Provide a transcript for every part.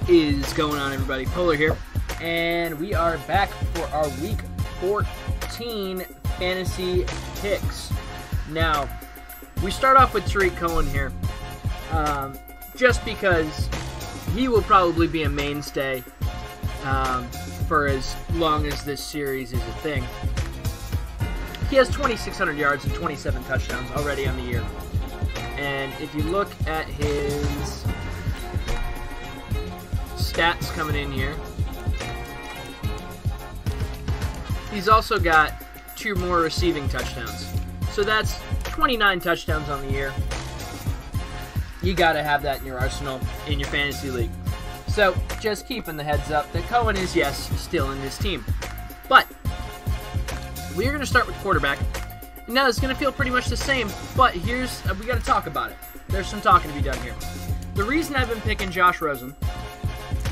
Is going on, everybody? Polar here, and we are back for our Week 14 fantasy picks. Now, we start off with Tarik Cohen here, just because he will probably be a mainstay for as long as this series is a thing. He has 2,600 yards and 27 touchdowns already on the year, and if you look at his stats coming in here, he's also got 2 more receiving touchdowns. So that's 29 touchdowns on the year. You got to have that in your arsenal in your fantasy league. So just keeping the heads up that Cohen is, yes, still in this team. But we're going to start with quarterback. Now it's going to feel pretty much the same, but here's, we got to talk about it. There's some talking to be done here. The reason I've been picking Josh Rosen,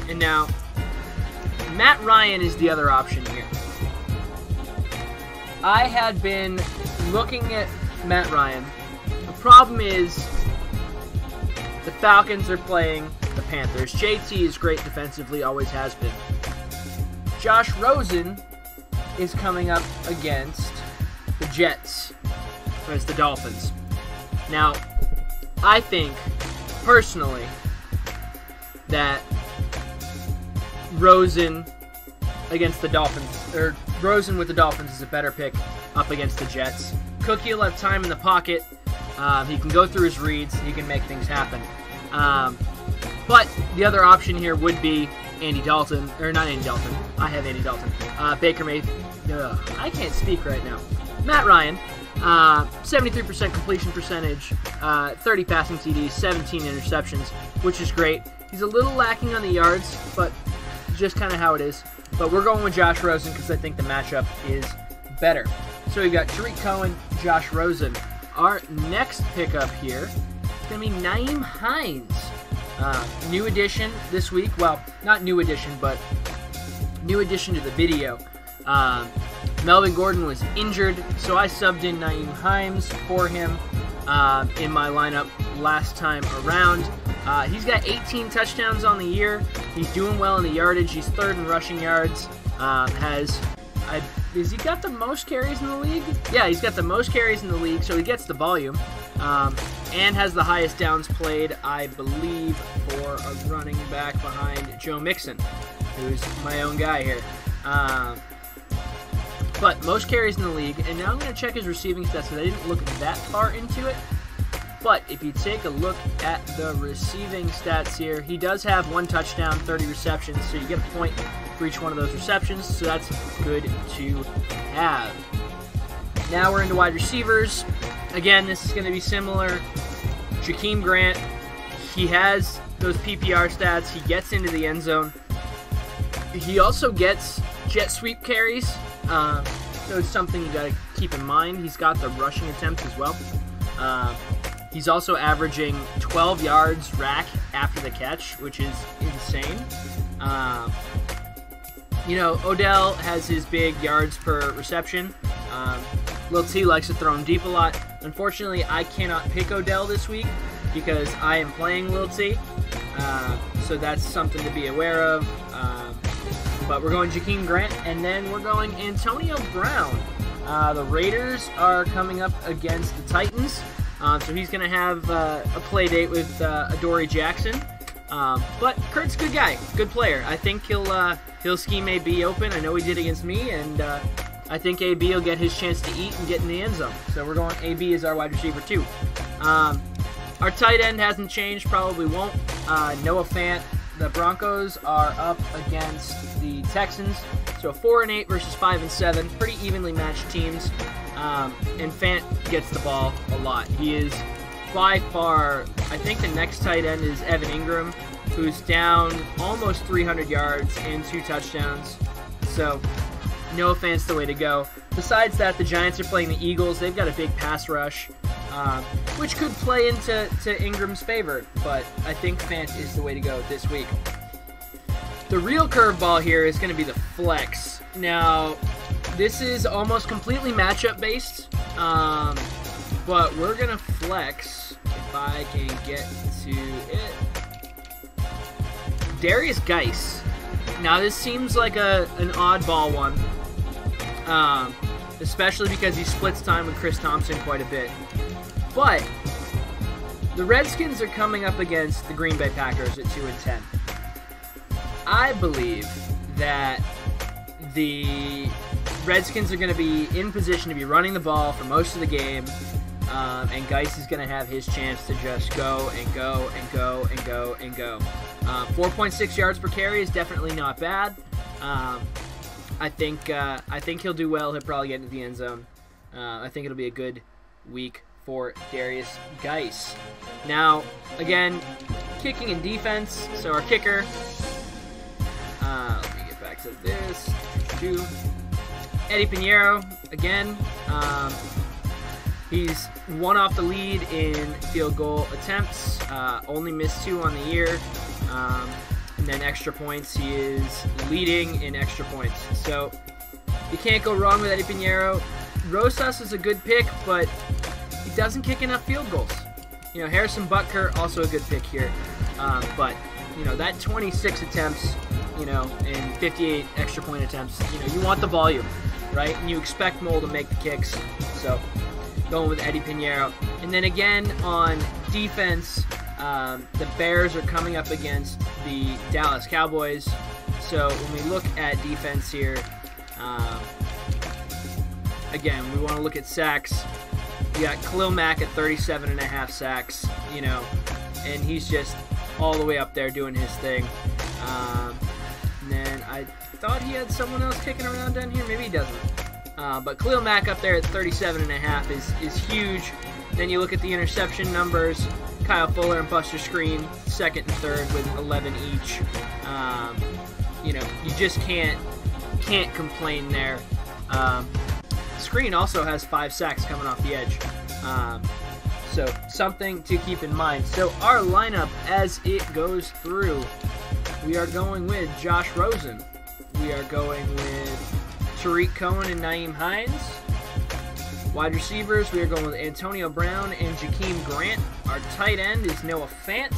and now Matt Ryan is the other option here. I had been looking at Matt Ryan. The problem is the Falcons are playing the Panthers. JT is great defensively, always has been. Josh Rosen is coming up against the Jets, as the Dolphins. Now, I think, personally, that Rosen against the Dolphins, or Rosen with the Dolphins is a better pick up against the Jets. Cookie will have time in the pocket. He can go through his reads. He can make things happen. But the other option here would be Andy Dalton, or not Andy Dalton. I have Andy Dalton. Baker Mayfield. I can't speak right now. Matt Ryan, 73% completion percentage, 30 passing TDs, 17 interceptions, which is great. He's a little lacking on the yards, but just kind of how it is. But we're going with Josh Rosen because I think the matchup is better. So we've got Tarik Cohen, Josh Rosen. Our next pickup here is going to be Nyheim Hines. New addition this week. Well, not new addition, but new addition to the video. Melvin Gordon was injured, so I subbed in Nyheim Hines for him in my lineup last time around. He's got 18 touchdowns on the year. He's doing well in the yardage. He's 3rd in rushing yards. Has he got the most carries in the league? Yeah, he's got the most carries in the league, so he gets the volume. And has the highest downs played, I believe, for a running back behind Joe Mixon, who's my own guy here. But most carries in the league, and now I'm going to check his receiving stats because I didn't look that far into it. But if you take a look at the receiving stats here, he does have 1 touchdown, 30 receptions, so you get a point for each one of those receptions, so that's good to have. Now we're into wide receivers. Again, this is going to be similar. Jakeem Grant, he has those PPR stats. He gets into the end zone. He also gets jet sweep carries, so it's something you got to keep in mind. He's got the rushing attempts as well. He's also averaging 12 yards rack after the catch, which is insane. Odell has his big yards per reception. Lil T likes to throw him deep a lot. Unfortunately, I cannot pick Odell this week because I am playing Lil T. So that's something to be aware of. But we're going Jakeem Grant, and then we're going Antonio Brown. The Raiders are coming up against the Titans. So he's going to have a play date with Adoree Jackson. But Kurt's a good guy, good player. I think he'll scheme AB open. I know he did against me, and I think AB will get his chance to eat and get in the end zone. So we're going AB as our wide receiver too. Our tight end hasn't changed, probably won't. Noah Fant. The Broncos are up against the Texans. So 4-8 versus 5-7, pretty evenly matched teams. And Fant gets the ball a lot. He is by far, I think the next tight end is Evan Ingram, who's down almost 300 yards and 2 touchdowns. So Noah Fant's the way to go. Besides that, the Giants are playing the Eagles. They've got a big pass rush, which could play into Ingram's favor, but I think Fant is the way to go this week. The real curveball here is going to be the flex. Now, this is almost completely matchup based, but we're going to flex, if I can get to it. Derrius Guice. Now this seems like an oddball one, especially because he splits time with Chris Thompson quite a bit. But the Redskins are coming up against the Green Bay Packers at 2-10. I believe that the Redskins are going to be in position to be running the ball for most of the game, and Guice is going to have his chance to just go and go and go and go and go. 4.6 yards per carry is definitely not bad. I think he'll do well. He'll probably get into the end zone. I think it'll be a good week for Derrius Guice. Now, again, kicking and defense. So our kicker. Let me get back to this. Eddie Piniero again. He's one off the lead in field goal attempts. Only missed 2 on the year. And then extra points, he is leading in extra points. So you can't go wrong with Eddie Piniero. Rosas is a good pick, but he doesn't kick enough field goals. You know, Harrison Butker, also a good pick here. But, you know, that 26 attempts, you know, and 58 extra point attempts, you know, you want the volume, right? And you expect Mole to make the kicks. So going with Eddie Piniero. And then again on defense, the Bears are coming up against the Dallas Cowboys. So when we look at defense here, again, we want to look at sacks. You got Khalil Mack at 37.5 sacks, you know, and he's just all the way up there doing his thing. And then I thought he had someone else kicking around down here. Maybe he doesn't. But Khalil Mack up there at 37.5 is huge. Then you look at the interception numbers. Kyle Fuller and Buster Screen, second and third with 11 each. You know, you just can't complain there. Screen also has 5 sacks coming off the edge. So something to keep in mind. So our lineup as it goes through, we are going with Josh Rosen. We are going with Tarik Cohen and Nyheim Hines. Wide receivers, we are going with Antonio Brown and Jakeem Grant. Our tight end is Noah Fant.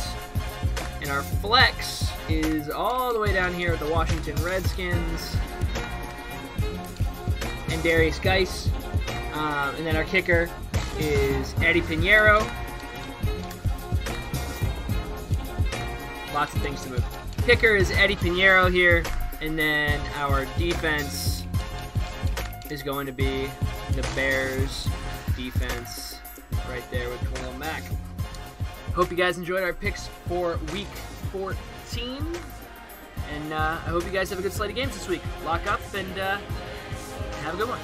And our flex is all the way down here at the Washington Redskins and Derrius Guice. And then our kicker is Eddie Piniero. Lots of things to move. Kicker is Eddie Piniero here. And then our defense is going to be the Bears defense right there with Khalil Mack. Hope you guys enjoyed our picks for Week 14. And I hope you guys have a good slate of games this week. Lock up and have a good one.